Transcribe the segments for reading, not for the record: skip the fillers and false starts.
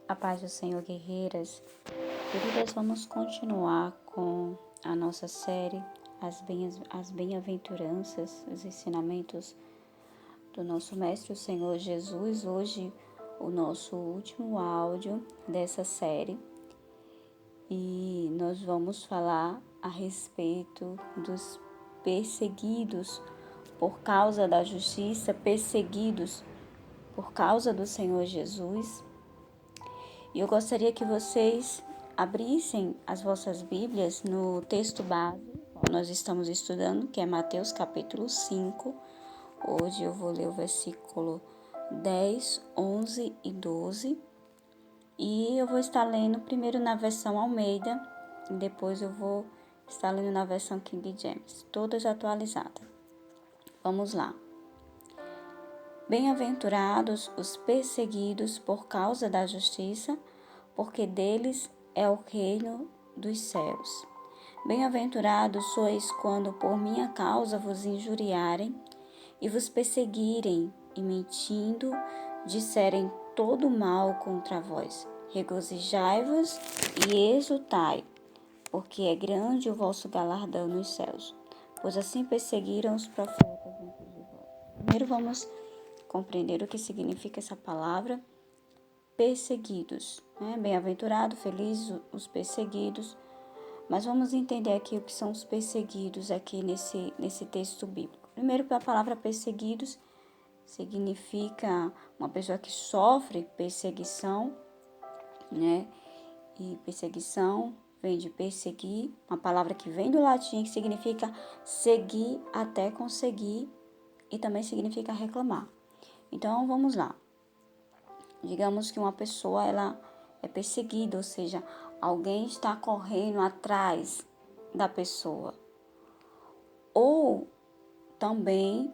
A paz do Senhor, guerreiras. Queridas, vamos continuar com a nossa série, as bem-aventuranças, os ensinamentos do nosso Mestre, o Senhor Jesus. Hoje, o nosso último áudio dessa série. E nós vamos falar a respeito dos perseguidos por causa da justiça, perseguidos por causa do Senhor Jesus. E eu gostaria que vocês abrissem as vossas Bíblias no texto base que nós estamos estudando, que é Mateus capítulo 5. Hoje eu vou ler o versículo 10, 11 e 12. E eu vou estar lendo primeiro na versão Almeida e depois eu vou estar lendo na versão King James, todas atualizadas. Vamos lá. Bem-aventurados os perseguidos por causa da justiça, porque deles é o reino dos céus. Bem-aventurados sois quando por minha causa vos injuriarem e vos perseguirem e mentindo disserem todo mal contra vós. Regozijai-vos e exultai, porque é grande o vosso galardão nos céus, pois assim perseguiram os profetas antes de vós. Primeiro vamos compreender o que significa essa palavra perseguidos, né? Bem-aventurado, felizes os perseguidos. Mas vamos entender aqui o que são os perseguidos aqui nesse texto bíblico. Primeiro, a palavra perseguidos significa uma pessoa que sofre perseguição, né? E perseguição vem de perseguir, uma palavra que vem do latim que significa seguir até conseguir e também significa reclamar. Então, vamos lá. Digamos que uma pessoa ela é perseguida, ou seja, alguém está correndo atrás da pessoa. Ou também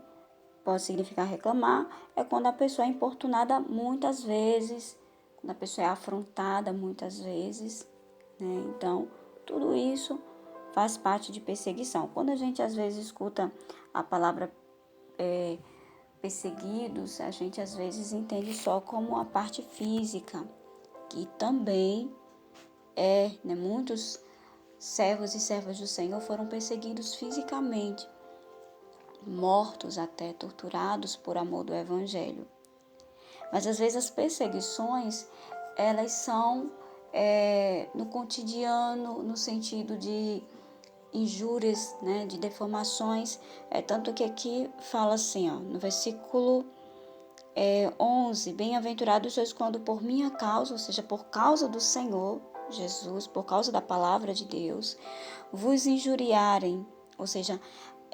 pode significar reclamar, é quando a pessoa é importunada muitas vezes, quando a pessoa é afrontada muitas vezes, né? Então, tudo isso faz parte de perseguição. Quando a gente às vezes escuta a palavra perseguidos, a gente às vezes entende só como a parte física, que também né? Muitos servos e servas do Senhor foram perseguidos fisicamente, mortos até, torturados por amor do Evangelho. Mas às vezes as perseguições, elas são no cotidiano, no sentido de injúrias, né, de deformações. Tanto que aqui fala assim, no versículo 11, bem-aventurados sois quando por minha causa, ou seja, por causa do Senhor Jesus, por causa da palavra de Deus, vos injuriarem. Ou seja,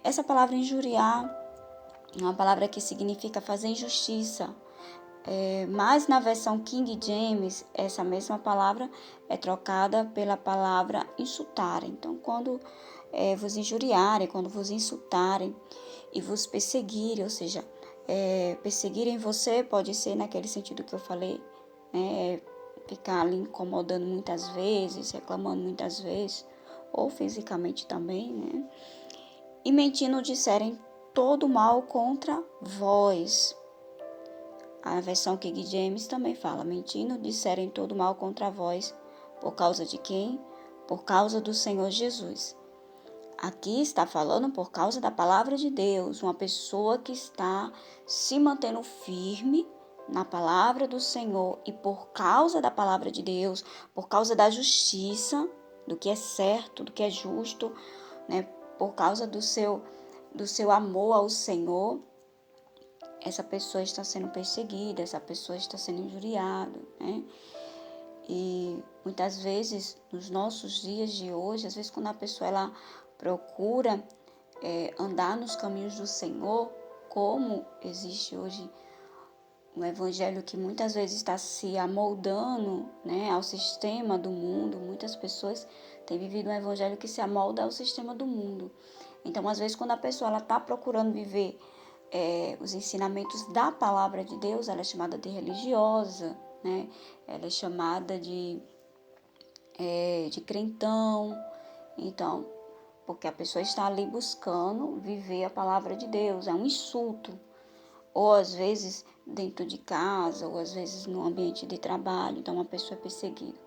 essa palavra injuriar é uma palavra que significa fazer injustiça. Mas na versão King James, essa mesma palavra é trocada pela palavra insultarem. Então, quando vos injuriarem, quando vos insultarem e vos perseguirem, ou seja, perseguirem você pode ser naquele sentido que eu falei, né? Ficar ali incomodando muitas vezes, reclamando muitas vezes, ou fisicamente também, né? E mentindo disserem todo mal contra vós. A versão King James também fala, mentindo disserem todo mal contra vós. Por causa de quem? Por causa do Senhor Jesus. Aqui está falando por causa da palavra de Deus, uma pessoa que está se mantendo firme na palavra do Senhor e por causa da palavra de Deus, por causa da justiça, do que é certo, do que é justo, né? Por causa do seu amor ao Senhor, essa pessoa está sendo perseguida, essa pessoa está sendo injuriada, né? E muitas vezes, nos nossos dias de hoje, às vezes quando a pessoa ela procura andar nos caminhos do Senhor, como existe hoje um evangelho que muitas vezes está se amoldando, né, ao sistema do mundo, muitas pessoas têm vivido um evangelho que se amolda ao sistema do mundo. Então, às vezes, quando a pessoa está procurando viver os ensinamentos da palavra de Deus, ela é chamada de religiosa, né? Ela é chamada de crentão. Então, porque a pessoa está ali buscando viver a palavra de Deus, é um insulto. ou às vezes dentro de casa, ou às vezes no ambiente de trabalho, então uma pessoa é perseguida.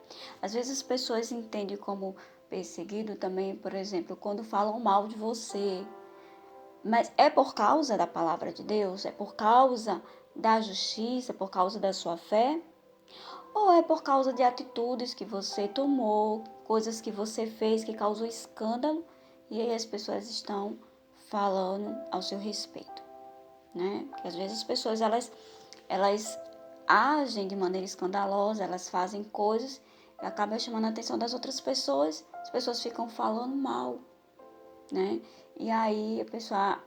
Às vezes as pessoas entendem como perseguido também, por exemplo, quando falam mal de você, mas é por causa da palavra de Deus? É por causa da justiça, por causa da sua fé? Ou é por causa de atitudes que você tomou, coisas que você fez que causou escândalo e aí as pessoas estão falando ao seu respeito, né? Porque às vezes as pessoas elas agem de maneira escandalosa, elas fazem coisas e acabam chamando a atenção das outras pessoas, as pessoas ficam falando mal, né? E aí a pessoa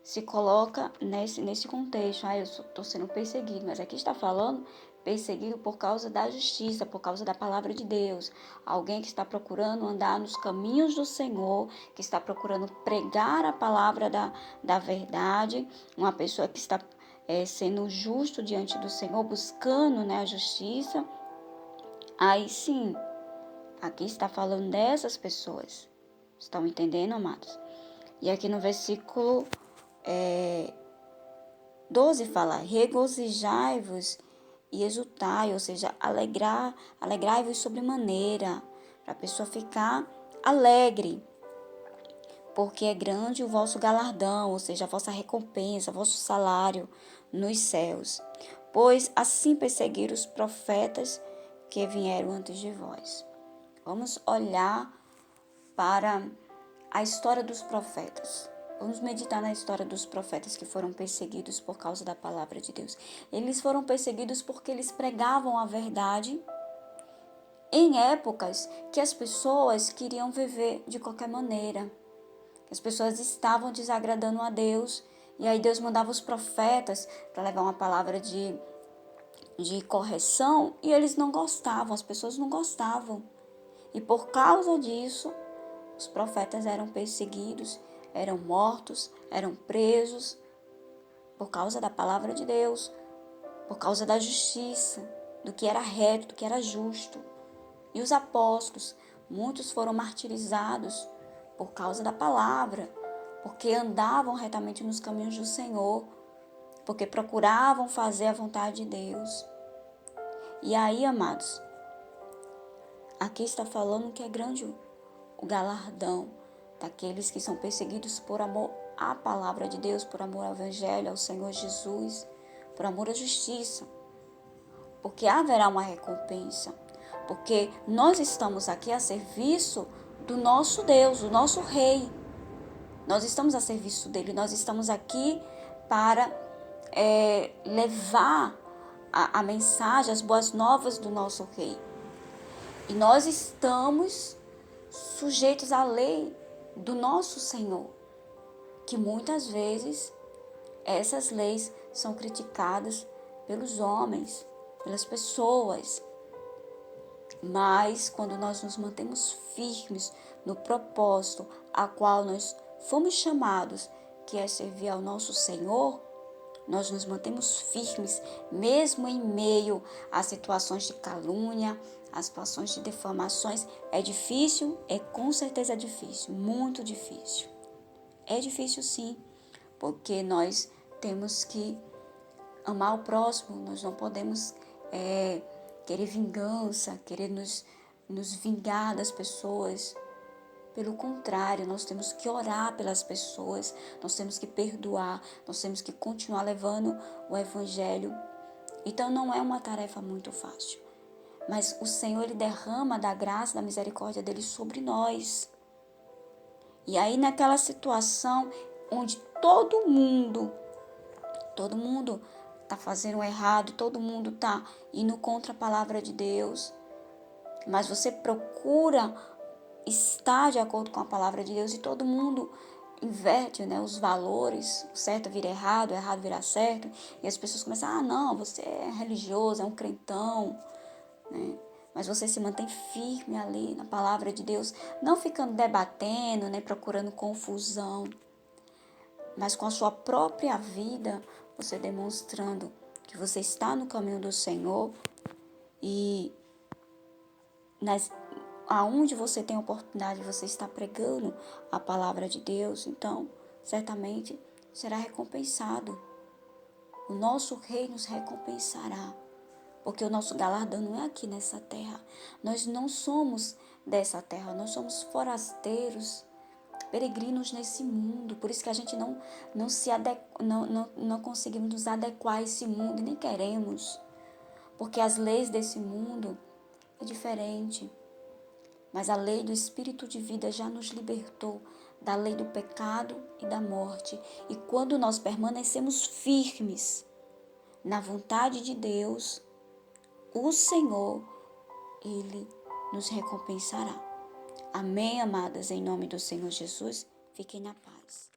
se coloca nesse contexto. Eu estou sendo perseguido, mas aqui está falando perseguido por causa da justiça, por causa da palavra de Deus. Alguém que está procurando andar nos caminhos do Senhor, que está procurando pregar a palavra da verdade, uma pessoa que está sendo justo diante do Senhor, buscando, né, a justiça. Aí sim, aqui está falando dessas pessoas. Estão entendendo, amados? E aqui no versículo 12 fala: regozijai-vos e exultai, ou seja, alegrai-vos sobremaneira, para a pessoa ficar alegre, porque é grande o vosso galardão, ou seja, a vossa recompensa, vosso salário nos céus. Pois assim perseguiram os profetas que vieram antes de vós. Vamos olhar para a história dos profetas. Vamos meditar na história dos profetas que foram perseguidos por causa da palavra de Deus. Eles foram perseguidos porque eles pregavam a verdade em épocas que as pessoas queriam viver de qualquer maneira. As pessoas estavam desagradando a Deus. E aí Deus mandava os profetas para levar uma palavra de correção e eles não gostavam, as pessoas não gostavam. E por causa disso, os profetas eram perseguidos, eram mortos, eram presos por causa da palavra de Deus, por causa da justiça, do que era reto, do que era justo. E os apóstolos, muitos foram martirizados por causa da palavra, porque andavam retamente nos caminhos do Senhor, porque procuravam fazer a vontade de Deus. E aí, amados, aqui está falando que é grande o galardão daqueles que são perseguidos por amor à palavra de Deus, por amor ao Evangelho, ao Senhor Jesus, por amor à justiça. Porque haverá uma recompensa. Porque nós estamos aqui a serviço do nosso Deus, do nosso Rei. Nós estamos a serviço dele, nós estamos aqui para levar a mensagem, as boas novas do nosso Rei. E nós estamos sujeitos à lei do nosso Senhor, que muitas vezes essas leis são criticadas pelos homens, pelas pessoas. Mas quando nós nos mantemos firmes no propósito a qual nós fomos chamados, que é servir ao nosso Senhor, nós nos mantemos firmes, mesmo em meio a situações de calúnia, a situações de defamações. É difícil? Com certeza é difícil, muito difícil. É difícil sim, porque nós temos que amar o próximo, nós não podemos querer vingança, querer nos vingar das pessoas. Pelo contrário, nós temos que orar pelas pessoas, nós temos que perdoar, nós temos que continuar levando o Evangelho. Então não é uma tarefa muito fácil. Mas o Senhor, Ele derrama da graça, da misericórdia dEle sobre nós. E aí naquela situação onde todo mundo está fazendo errado, todo mundo está indo contra a palavra de Deus, mas você procura estar de acordo com a palavra de Deus e todo mundo inverte, né, os valores, o certo vira errado, o errado vira certo, e as pessoas começam, não, você é religioso, é um crentão, né? Mas você se mantém firme ali na palavra de Deus, não ficando debatendo, né, procurando confusão, mas com a sua própria vida, você demonstrando que você está no caminho do Senhor e aonde você tem a oportunidade, você está pregando a palavra de Deus, então certamente será recompensado. O nosso Rei nos recompensará, porque o nosso galardão não é aqui nessa terra. Nós não somos dessa terra, nós somos forasteiros, peregrinos nesse mundo. Por isso que a gente não conseguimos nos adequar a esse mundo e nem queremos, porque as leis desse mundo é diferente. Mas a lei do Espírito de vida já nos libertou da lei do pecado e da morte. E quando nós permanecemos firmes na vontade de Deus, o Senhor, Ele nos recompensará. Amém, amadas? Em nome do Senhor Jesus, fiquem na paz.